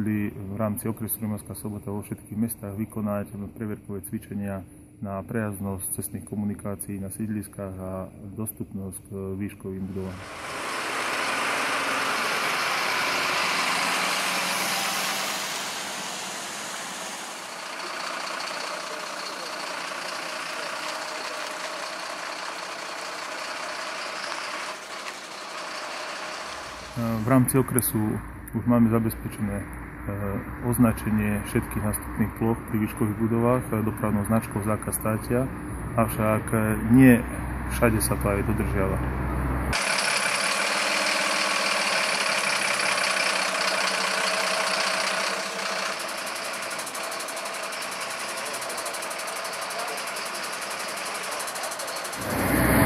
rozhodli v rámci okresu Rimavská Sobota vo všetkých mestách vykonať previerkové cvičenia na prejazdnosť cestných komunikácií na sídliskách a dostupnosť k výškovým budovám. V rámci okresu už máme zabezpečené označenie všetkých nástupných ploch pri výškových budovách dopravnou značkou zákaz státia, avšak nie všade sa to aj dodržiava.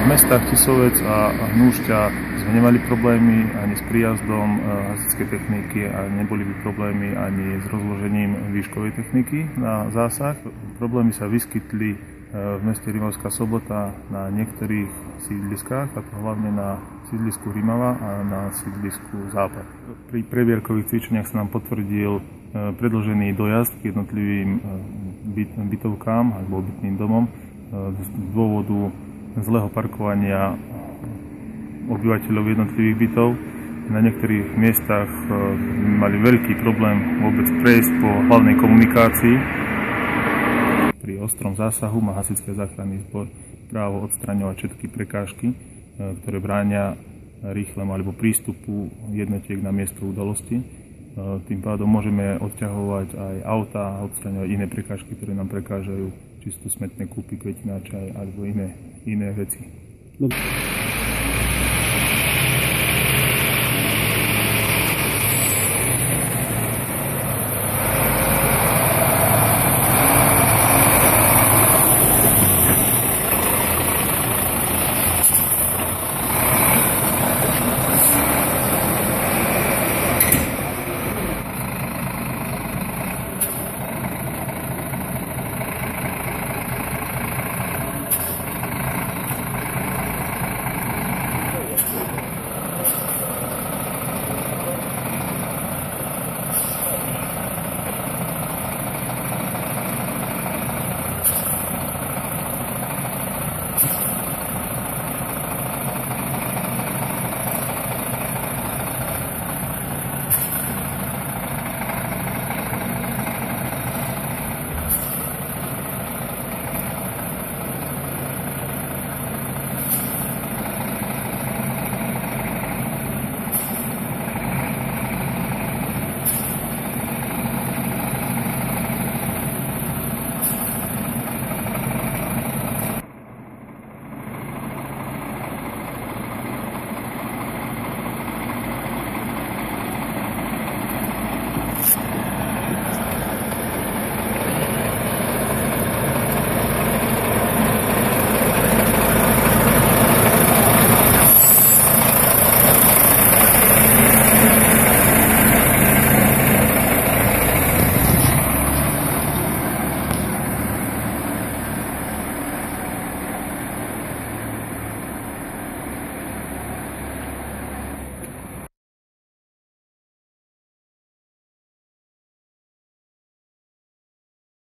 V mestách Tisovec a Hnúšťa sme nemali problémy ani s príjazdom hasičskej techniky a neboli by problémy ani s rozložením výškovej techniky na zásah. Problémy sa vyskytli v meste Rimavská Sobota na niektorých sídliskách, a to hlavne na sídlisku Rimava a na sídlisku Západ. Pri previerkových cvičeniach sa nám potvrdil predĺžený dojazd k jednotlivým bytovkám alebo obytným domom z dôvodu zlého parkovania obyvateľov jednotlivých bytov. Na niektorých miestach mali veľký problém vôbec prejsť po hlavnej komunikácii. Pri ostrom zásahu má hasičský záchranný zbor právo odstraňovať všetky prekážky, ktoré bránia rýchlemu alebo prístupu jednotiek na miesto udalosti. Tým pádom môžeme odťahovať aj auta a odstraňovať iné prekážky, ktoré nám prekážajú, či sú smetné kúpy, kvetináče alebo iné veci.